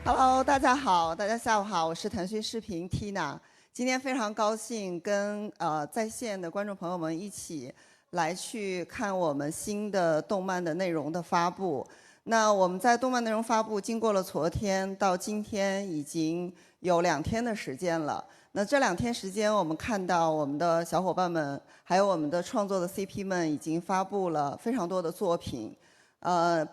Hello， 大家好，大家下午好，我是腾讯视频 Tina。今天非常高兴跟在线的观众朋友们一起来去看我们新的动漫的内容的发布。那我们在动漫内容发布，经过了昨天到今天，已经有2天的时间了。那这2天时间，我们看到我们的小伙伴们，还有我们的创作的 CP 们，已经发布了非常多的作品，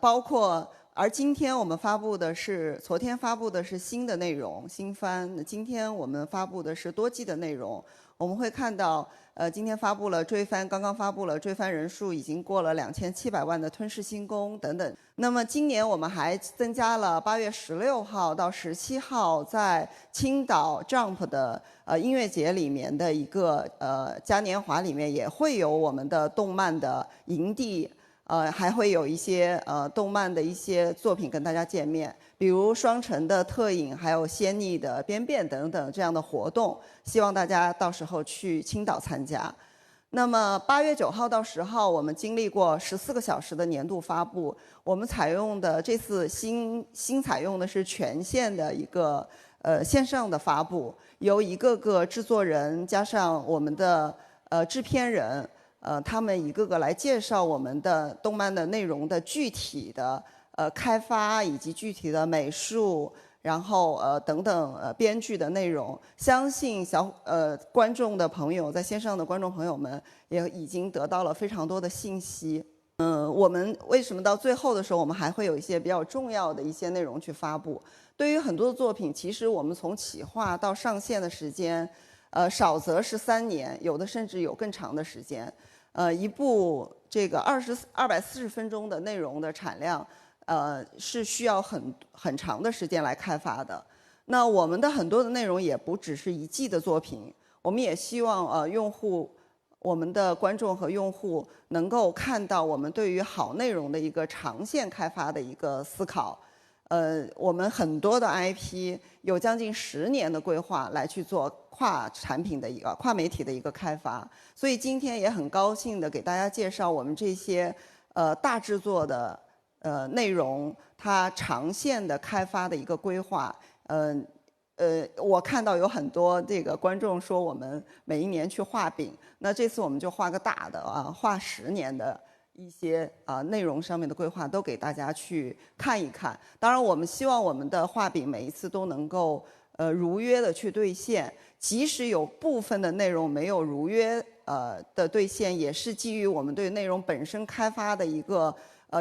包括。而今天我们发布的是，昨天发布的是新的内容，新番。那今天我们发布的是多季的内容。我们会看到，今天发布了追番，刚刚发布了追番人数已经过了2700万的《吞噬星宫》等等。那么今年我们还增加了8月16号到17号在青岛 Jump 的音乐节里面的一个嘉年华里面也会有我们的动漫的营地。还会有一些动漫的一些作品跟大家见面，比如双城的特影，还有仙逆的边变等等这样的活动，希望大家到时候去青岛参加。那么8月9号到10号，我们经历过14个小时的年度发布，我们采用的这次新采用的是全线的一个线上的发布，由一个个制作人加上我们的制片人。他们一个个来介绍我们的动漫的内容的具体的开发以及具体的美术，然后等等编剧的内容。相信观众的朋友在线上的观众朋友们也已经得到了非常多的信息。我们为什么到最后的时候，我们还会有一些比较重要的一些内容去发布？对于很多的作品，其实我们从企划到上线的时间，少则是3年，有的甚至有更长的时间。一部这个240分钟的内容的产量，是需要很长的时间来开发的。那我们的很多的内容也不只是1季的作品，我们也希望我们的观众和用户能够看到我们对于好内容的一个长线开发的一个思考。我们很多的 IP 有将近10年的规划来去做跨产品的一个跨媒体的一个开发，所以今天也很高兴的给大家介绍我们这些大制作的内容，它长线的开发的一个规划。我看到有很多这个观众说我们每一年去画饼，那这次我们就画个大的画10年的。一些内容上面的规划都给大家去看一看。当然，我们希望我们的画饼每一次都能够如约的去兑现，即使有部分的内容没有如约的兑现，也是基于我们对内容本身开发的一个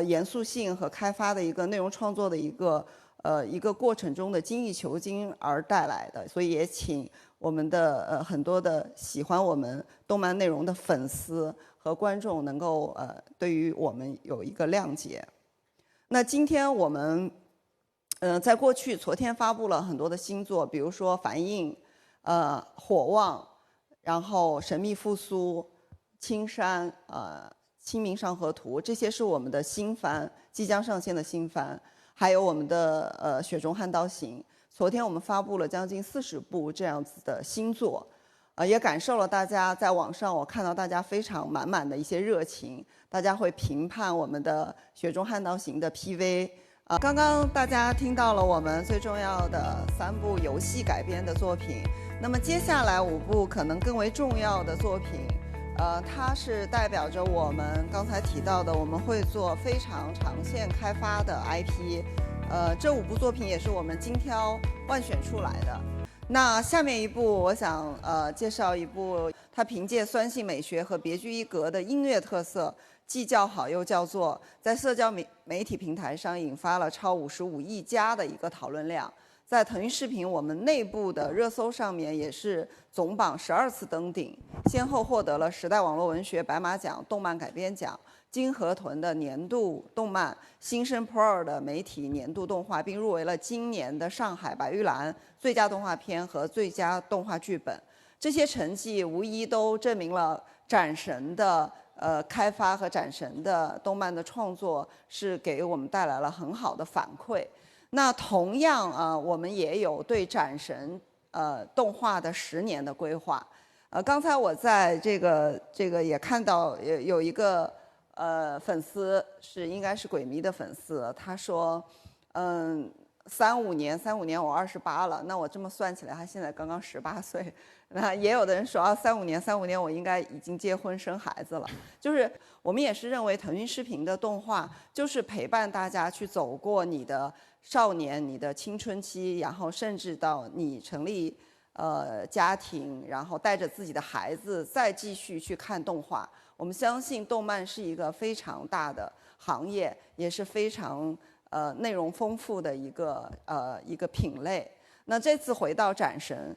严肃性和开发的一个内容创作的一个过程中的精益求精而带来的。所以也请我们的很多的喜欢我们动漫内容的粉丝和观众能够对于我们有一个谅解。那今天我们在昨天发布了很多的新作，比如说《反应》、火旺，然后《神秘复苏》、青山、清明上河图，这些是我们的新番，即将上线的新番，还有我们的雪中悍刀行。昨天我们发布了将近40部这样子的新作。也感受了大家在网上，我看到大家非常满满的一些热情，大家会评判我们的《雪中悍刀行》的 PV。刚刚大家听到了我们最重要的3部游戏改编的作品，那么接下来5部可能更为重要的作品，它是代表着我们刚才提到的，我们会做非常长线开发的 IP。这5部作品也是我们精挑万选出来的。那下面一部，我想介绍一部，它凭借酸性美学和别具一格的音乐特色，既叫好又叫座，在社交媒体平台上引发了超55亿加的一个讨论量。在腾讯视频我们内部的热搜上面也是总榜12次登顶，先后获得了时代网络文学白马奖动漫改编奖、金河豚的年度动漫、新生 Pro 的媒体年度动画，并入围了今年的上海白玉兰最佳动画片和最佳动画剧本。这些成绩无疑都证明了斩神的开发和斩神的动漫的创作是给我们带来了很好的反馈。那同样我们也有对斩神动画的10年的规划。刚才我在这个也看到有一个粉丝应该是鬼迷的粉丝，他说35年我28了，那我这么算起来，他现在刚刚18岁。那也有的人说35年我应该已经结婚生孩子了。就是我们也是认为腾讯视频的动画就是陪伴大家去走过你的少年、你的青春期，然后甚至到你成立家庭，然后带着自己的孩子再继续去看动画。我们相信动漫是一个非常大的行业，也是非常内容丰富的一个品类。那这次回到斩神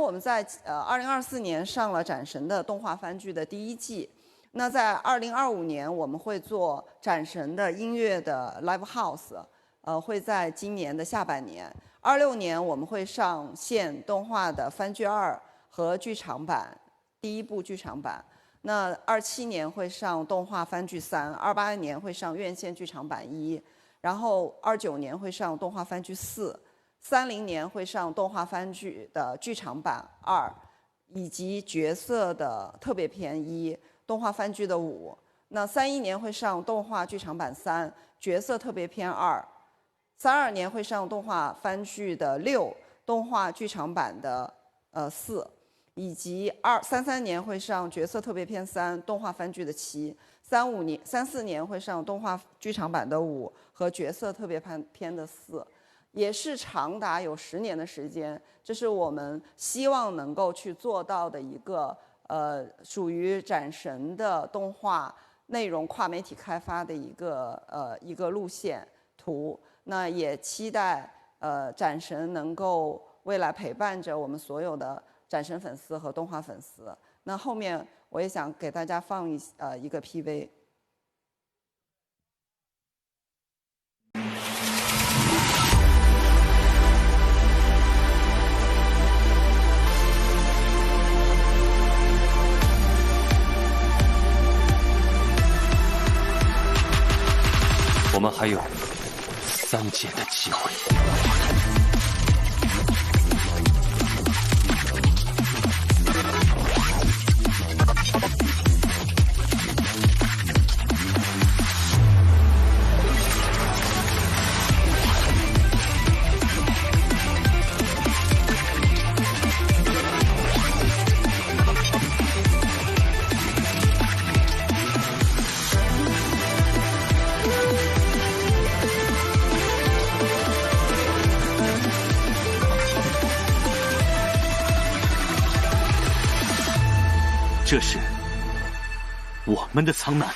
我们在2024年上了斩神的动画番剧的第1季。那在2025年我们会做斩神的音乐的 live house， 会在今年的下半年。26年我们会上线动画的番剧2和剧场版第1部剧场版。那27年会上动画番剧3， 28年会上院线剧场版1，然后29年会上动画番剧4。30年会上动画番剧的剧场版2，以及角色的特别篇1，动画番剧的5。那31年会上动画剧场版3，角色特别篇2。32年会上动画番剧的6，动画剧场版的4，以及33年会上角色特别篇3，动画番剧的7。34年会上动画剧场版的5和角色特别篇的4。也是长达有10年的时间，这是我们希望能够去做到的一个属于斩神的动画内容跨媒体开发的一个路线图。那也期待斩神能够未来陪伴着我们所有的斩神粉丝和动画粉丝。那后面我也想给大家放一个 PV。我们还有3届的机会。这是我们的苍南。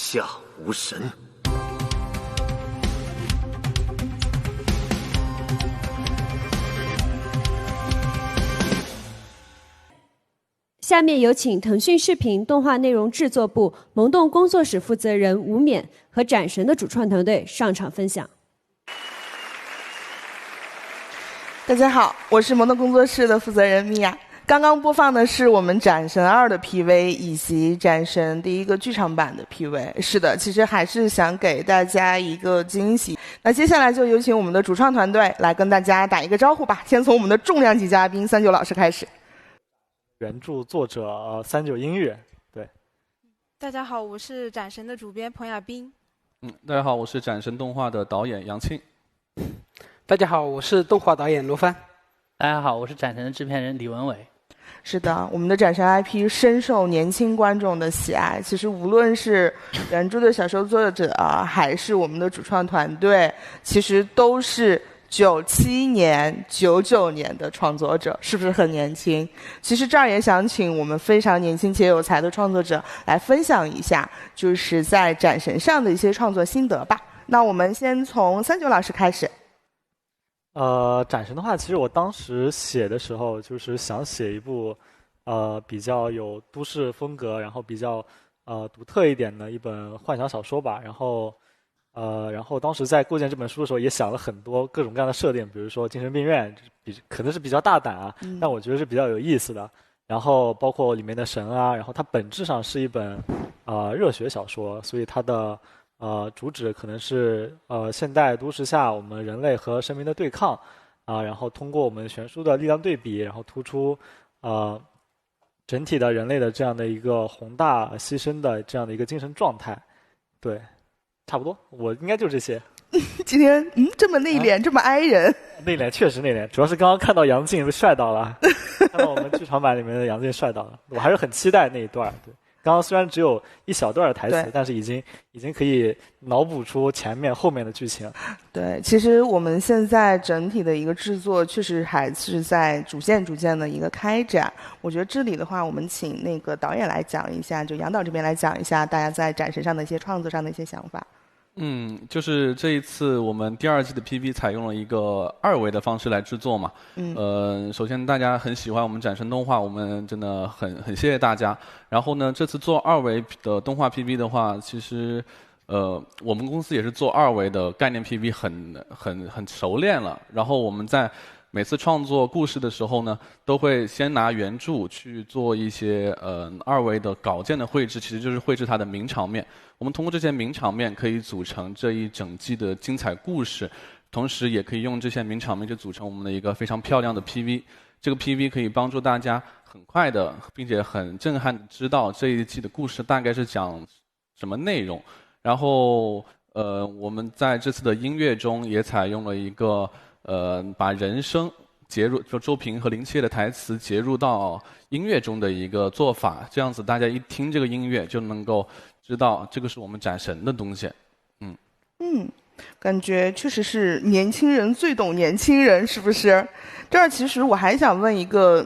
下无神。下面有请腾讯视频动画内容制作部萌动工作室负责人吴冕和斩神的主创团队上场分享。大家好，我是萌动工作室的负责人米娅。刚刚播放的是我们《斩神2》的 PV 以及《斩神》第一个剧场版的 PV。是的，其实还是想给大家一个惊喜。那接下来就有请我们的主创团队来跟大家打一个招呼吧。先从我们的重量级嘉宾39老师开始。原著作者39音乐，对。大家好，我是《斩神》的主编彭亚斌。大家好，我是《斩神》动画的导演杨庆。大家好，我是动画导演罗帆。大家好，我是《斩神》的制片人李文伟。是的，我们的《斩神》IP 深受年轻观众的喜爱。其实无论是原著的小说作者还是我们的主创团队，其实都是97年、99年的创作者，是不是很年轻？其实这儿也想请我们非常年轻且有才的创作者来分享一下，就是在《斩神》上的一些创作心得吧。那我们先从39老师开始。斩神的话，其实我当时写的时候，就是想写一部，比较有都市风格，然后比较独特一点的一本幻想小说吧。然后当时在构建这本书的时候，也想了很多各种各样的设定，比如说精神病院，可能是比较大胆啊，但我觉得是比较有意思的。然后包括里面的神啊，然后它本质上是一本热血小说，所以它的主旨可能是现代都市下我们人类和生命的对抗然后通过我们悬殊的力量对比，然后突出整体的人类的这样的一个宏大牺牲的这样的一个精神状态。对，差不多，我应该就这些。今天这么内敛，这么 i 人。内敛，确实内敛，主要是刚刚看到杨静被帅到了，看到我们剧场版里面的杨静帅到了，我还是很期待那一段。对。刚刚虽然只有一小段的台词，但是已经可以脑补出前面后面的剧情。对，其实我们现在整体的一个制作确实还是在逐渐的一个开展。我觉得这里的话，我们请那个导演来讲一下，就杨导这边来讲一下大家在斩神上的一些创作上的一些想法。就是这一次我们第2季的 PV 采用了一个2维的方式来制作嘛。首先大家很喜欢我们斩神动画，我们真的很谢谢大家。然后呢，这次做2维的动画 PV 的话，其实我们公司也是做2维的概念 PV 很熟练了。然后我们在每次创作故事的时候呢，都会先拿原著去做一些2维的稿件的绘制，其实就是绘制它的名场面。我们通过这些名场面可以组成这一整季的精彩故事，同时也可以用这些名场面去组成我们的一个非常漂亮的 PV。这个 PV 可以帮助大家很快的并且很震撼的知道这一季的故事大概是讲什么内容。然后我们在这次的音乐中也采用了一个把人声接入，就周平和林七夜的台词接入到音乐中的一个做法，这样子大家一听这个音乐就能够知道这个是我们斩神的东西。感觉确实是年轻人最懂年轻人，是不是？这儿其实我还想问一个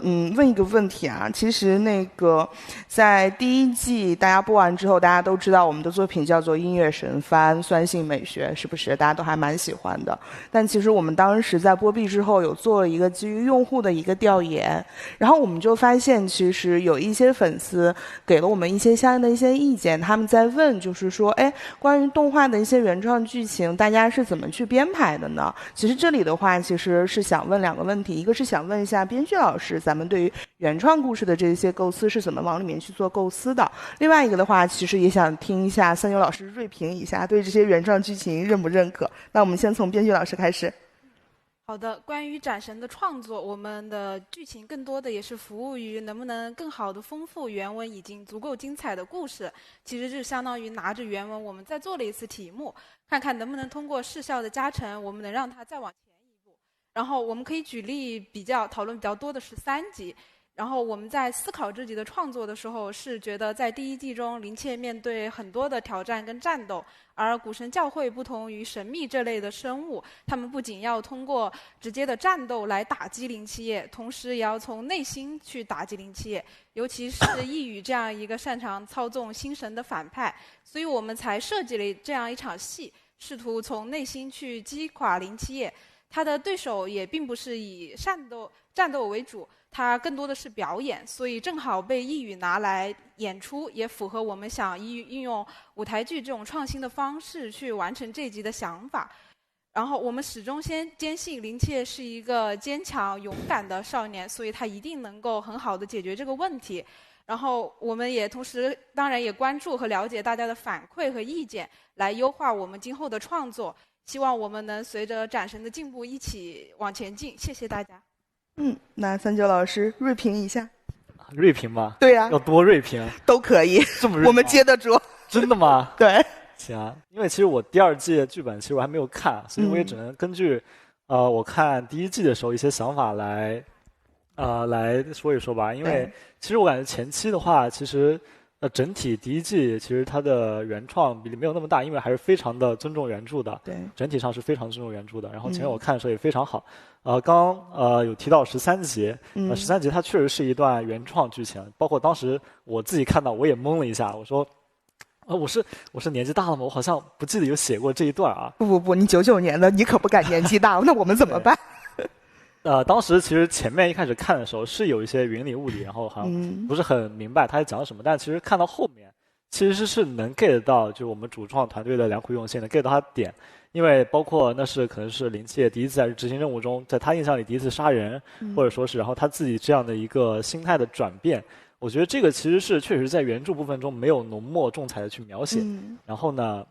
问题啊。其实那个在第1季大家播完之后，大家都知道我们的作品叫做音乐神番酸性美学，是不是？大家都还蛮喜欢的。但其实我们当时在播毕之后有做了一个基于用户的一个调研，然后我们就发现其实有一些粉丝给了我们一些相应的一些意见，他们在问就是说，关于动画的一些原创剧情大家是怎么去编排的呢？其实这里的话其实是想问2个问题，一个是想问一下编剧老师，咱们对于原创故事的这些构思是怎么往里面去做构思的？另外一个的话，其实也想听一下39老师锐评一下对这些原创剧情认不认可。那我们先从编剧老师开始。好的，关于斩神的创作，我们的剧情更多的也是服务于能不能更好的丰富原文已经足够精彩的故事。其实就相当于拿着原文，我们再做了一次题目，看看能不能通过视效的加成，我们能让它再往前一步。然后我们可以举例讨论比较多的是3集。然后我们在思考这集的创作的时候，是觉得在第1季中，林切面对很多的挑战跟战斗，而古神教会不同于神秘这类的生物，他们不仅要通过直接的战斗来打击林七夜，同时也要从内心去打击林七夜，尤其是一语这样一个擅长操纵心神的反派，所以我们才设计了这样一场戏，试图从内心去击垮林七夜。他的对手也并不是以战斗为主，他更多的是表演，所以正好被一语拿来演出，也符合我们想运用舞台剧这种创新的方式去完成这一集的想法。然后我们始终坚信林切是一个坚强勇敢的少年，所以他一定能够很好的解决这个问题。然后我们也同时当然也关注和了解大家的反馈和意见，来优化我们今后的创作。希望我们能随着展神的进步一起往前进。谢谢大家。那39老师锐评一下。锐评吗？对呀、要多锐评都可以，这么锐吗我们接得住。真的吗？对，行啊，因为其实我第2季的剧本其实我还没有看，所以我也只能根据我看第1季的时候一些想法来说一说吧。因为其实我感觉前期的话，其实整体第1季其实它的原创比例没有那么大，因为还是非常的尊重原著的。对，整体上是非常尊重原著的。然后前面我看的时候也非常好。刚有提到13集，13集它确实是一段原创剧情，包括当时我自己看到我也懵了一下，我说。我是年纪大了吗？我好像不记得有写过这一段啊。不，你99年的，你可不敢年纪大，那我们怎么办？当时其实前面一开始看的时候是有一些云里雾里，然后好像不是很明白他在讲什么，但其实看到后面，其实是能 get 到，就是我们主创团队的良苦用心，能 get 到他的点。因为包括那是可能是林切第一次在执行任务中，在他印象里第一次杀人，或者说是然后他自己这样的一个心态的转变。我觉得这个其实是确实在原著部分中没有浓墨重彩的去描写，然后呢，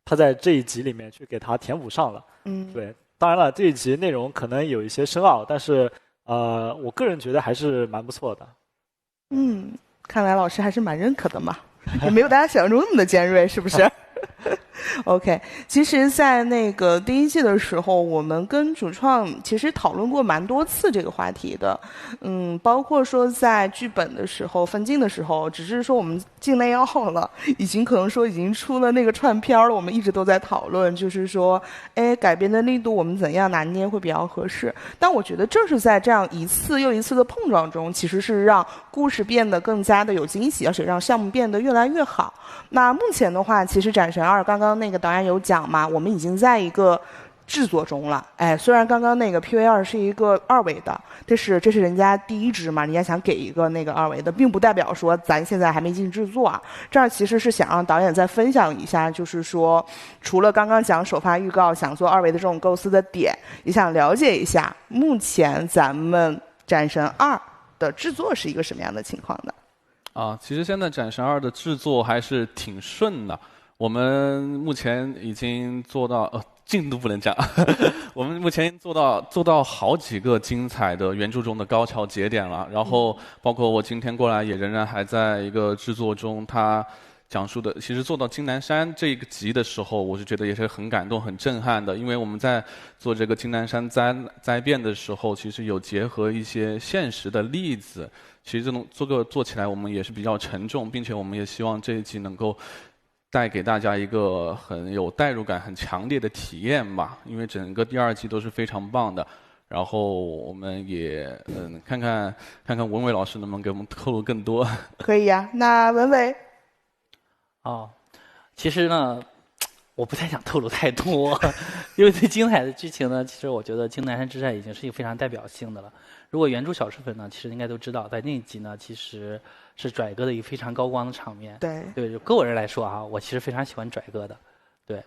他在这一集里面去给他填补上了。对，当然了，这一集内容可能有一些深奥，但是我个人觉得还是蛮不错的。看来老师还是蛮认可的嘛，也没有大家想象中那么的尖锐，是不是？OK， 其实在那个第1季的时候，我们跟主创其实讨论过蛮多次这个话题的，包括说在剧本的时候、分镜的时候，只是说我们进内奥了，已经可能说已经出了那个串片了，我们一直都在讨论，就是说，改编的力度我们怎样拿捏会比较合适。但我觉得正是在这样一次又一次的碰撞中，其实是让故事变得更加的有惊喜，而且让项目变得越来越好。那目前的话，其实《斩神2》刚刚那个导演有讲嘛，我们已经在一个制作中了。虽然刚刚那个 PV2 是一个2维的，这是人家第1支嘛，人家想给一个那个2维的，并不代表说咱现在还没进制作啊。这儿其实是想让导演再分享一下，就是说除了刚刚讲首发预告想做2维的这种构思的点，也想了解一下目前咱们《斩神2》的制作是一个什么样的情况的。其實現在《斬神2》的製作還是挺順的。我們目前已經做到進度不能講，我們目前做到好幾個精彩的原著中的高潮節點了。然後包括我今天過來也仍然還在一個製作中，他講述的其實做到金南山這個集的時候，我是覺得也是很感動、很震撼的。因為我們在做這個金南山災變的時候，其實有結合一些現實的例子。其實這種做起來我們也是比較沉重，並且我們也希望這一集能夠帶給大家一個很有代入感、很強烈的體驗吧。因為整個第2季都是非常棒的。然後我們也看看文偉老師能不能給我們透露更多。可以呀，那文偉。其實呢，我不太想透露太多，因為最精彩的劇情呢，其實我覺得金南山之戰已經是一個非常代表性的了。如果原著小說粉呢，其實應該都知道，在那一集呢，其實是拽哥的一個非常高光的場面。對，就個我人來說啊，我其實非常喜歡拽哥的。對，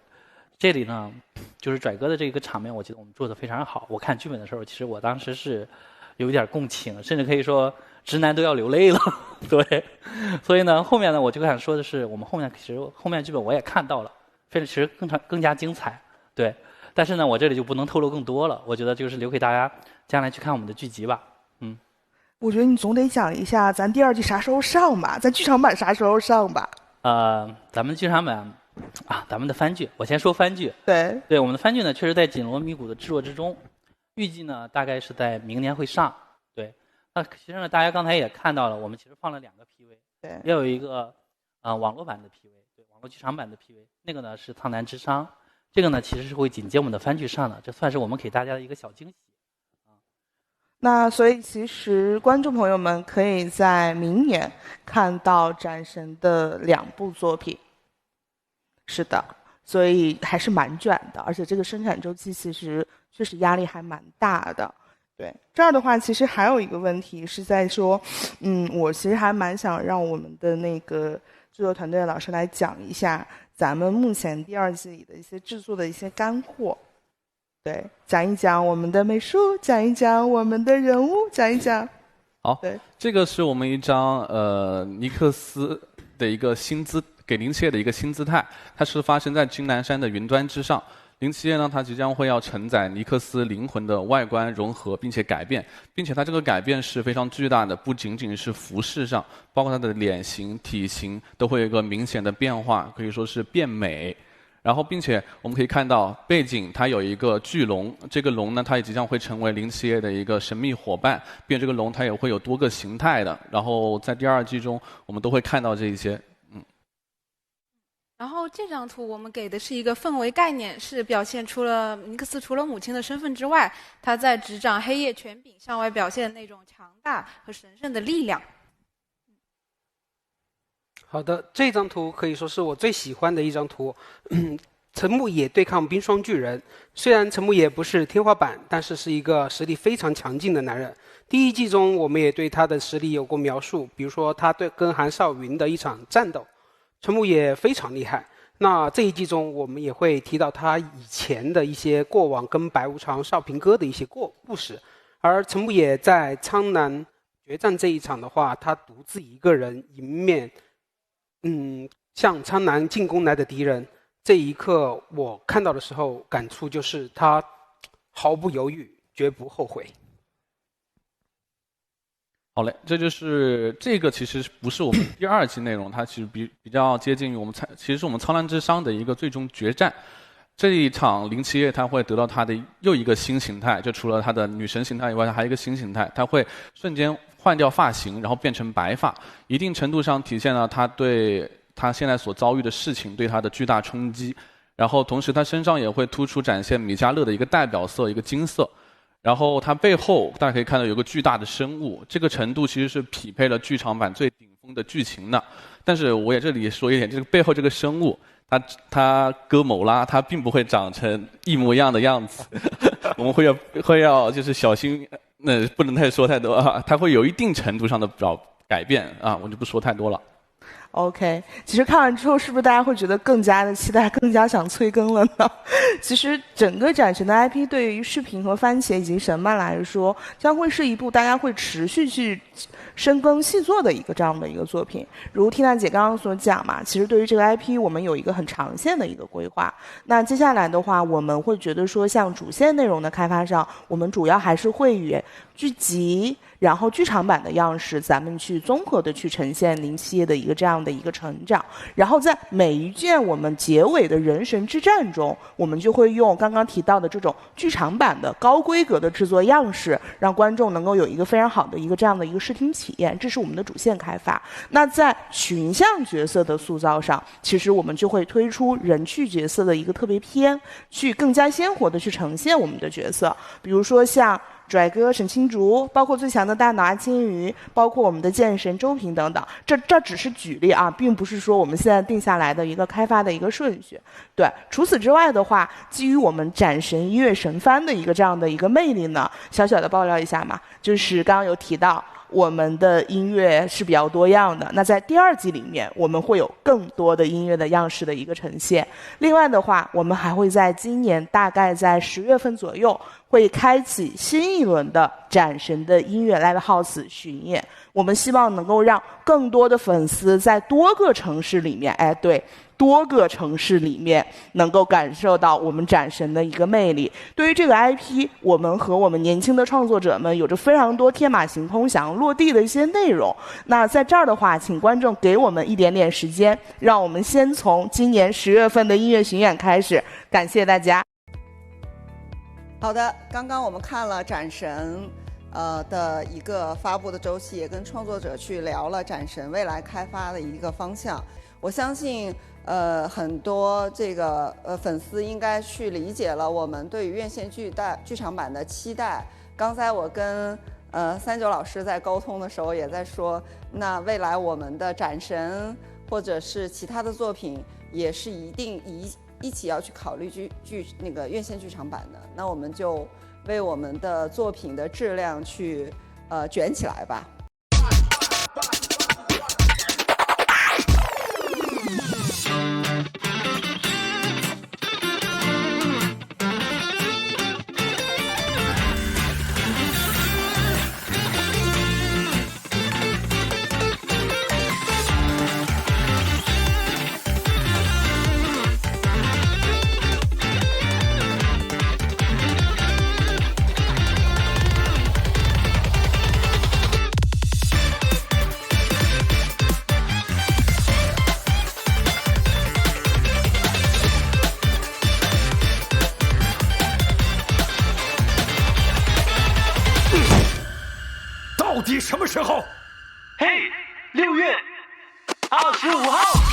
這裡呢，就是拽哥的這個場面，我覺得我們做得非常好。我看劇本的時候，其實我當時是有一點共情，甚至可以說直男都要流淚了。對，所以呢，後面呢，我就想說的是，我們後面其實後面劇本我也看到了，其實更加精彩。對，但是呢，我這裡就不能透露更多了。我覺得就是留給大家將來去看我們的劇集吧。我覺得你總得講一下咱第2季啥時候上吧，咱劇場版啥時候上吧。咱們劇場版咱們的番劇，我先說番劇。對，我們的番劇呢，確實在緊鑼密鼓的製作之中，預計呢大概是在明年會上。對，那其實呢，大家剛才也看到了，我們其實放了2個 PV， 對，也有一個網絡版的 PV， 對，網絡劇場版的 PV， 那個呢是《蒼南之殤》，這個呢其實是會緊接我們的番劇上的，這算是我們給大家的一個小驚喜。那所以其實觀眾朋友們可以在明年看到斬神的2部作品。是的，所以還是蠻捲的，而且這個生產週期其實確實壓力還蠻大的。對，這兒的話其實還有一個問題是在說，我其實還蠻想讓我們的那個製作團隊的老師來講一下咱們目前第2季的一些製作的一些乾貨。对，讲一讲我们的美术，讲一讲我们的人物，讲一讲。好，对，这个是我们一张尼克斯的一个给林七夜的一个新姿态，它是发生在金南山的云端之上。林七夜呢，它即将会要承载尼克斯灵魂的外观融合，并且改变，并且它这个改变是非常巨大的，不仅仅是服饰上，包括它的脸型、体型都会有一个明显的变化，可以说是变美。然后，并且我们可以看到背景它有一个巨龙，这个龙呢，它也即将会成为林七夜的一个神秘伙伴，并且这个龙它也会有多个形态的。然后在第2季中，我们都会看到这一些。然后这张图我们给的是一个氛围概念，是表现出了尼克斯除了母亲的身份之外，他在执掌黑夜权柄向外表现那种强大和神圣的力量。好的，这张图可以说是我最喜欢的一张图。陈木野对抗冰霜巨人，虽然陈木野不是天花板，但是是一个实力非常强劲的男人。第1季中，我们也对他的实力有过描述，比如说他跟韩少云的一场战斗，陈木野非常厉害。那这1季中，我们也会提到他以前的一些过往跟白无常、少平哥的一些故事。而陈木野在苍南决战这一场的话，他独自一个人迎面向苍南进攻来的敌人，这一刻我看到的时候，感触就是他毫不犹豫，绝不后悔。好嘞，这个其实不是我们第2季内容，它其实比较接近于其实是我们苍兰之殇的一个最终决战。这一场林七夜他会得到他的又一个新形态，就除了他的女神形态以外，他还有一个新形态，他会瞬间换掉发型，然后变成白发，一定程度上体现了他对他现在所遭遇的事情对他的巨大冲击。然后同时他身上也会突出展现米迦勒的一个代表色，一个金色。然后它背后大家可以看到有个巨大的生物，这个程度其实是匹配了剧场版最顶峰的剧情的。但是我也这里说一点，这个背后这个生物，它哥某拉，它并不会长成一模一样的样子。我们会要就是小心，不能太说太多啊，它会有一定程度上的改变啊，我就不说太多了。OK， 其实看完之后，是不是大家会觉得更加的期待，更加想催更了呢？其实整个展陈的 IP 对于视频和番茄以及神漫来说，将会是一部大家会持续去深耕细作的这样的一个作品。如缇娜姐刚刚所讲嘛，其实对于这个 IP， 我们有一个很长线的一个规划。那接下来的话，我们会觉得说，像主线内容的开发上，我们主要还是会以剧集，然后剧场版的样式，咱们去综合的去呈现林七夜的这样的一个成长。然后在每一件我们结尾的人神之战中，我们就会用刚刚提到的这种剧场版的高规格的制作样式，让观众能够有一个非常好的这样的一个视听体验。这是我们的主线开发。那在群像角色的塑造上，其实我们就会推出人气角色的一个特别篇，去更加鲜活的去呈现我们的角色。比如说像拽哥沈清竹，包括最强的大脑阿青鱼，包括我们的剑神周平等等，这只是举例啊，并不是说我们现在定下来的一个开发的一个顺序。对，除此之外的话，基于我们斩神音乐神番的这样的一个魅力呢，小小的爆料一下嘛，就是刚刚有提到我们的音乐是比较多样的，那在第2季里面，我们会有更多的音乐的样式的一个呈现。另外的话，我们还会在今年大概在10月份左右，会开启新一轮的斩神的音乐 Live House 巡演。我们希望能够让更多的粉丝在多个城市里面，多个城市里面能够感受到我们斩神的一个魅力。对于这个 IP， 我们和我们年轻的创作者们有着非常多天马行空想要落地的一些内容。那在这儿的话，请观众给我们一点点时间，让我们先从今年10月份的音乐巡演开始。感谢大家。好的，刚刚我们看了斩神的一个发布的周期，也跟创作者去聊了斩神未来开发的一个方向。我相信很多粉丝应该去理解了我们对于院线剧场版的期待。刚才我跟39老师在沟通的时候也在说，那未来我们的斩神或者是其他的作品也是一定一起要去考虑院线剧场版的。那我们就为我们的作品的质量去卷起来吧。计什么时候？嘿，6月25号。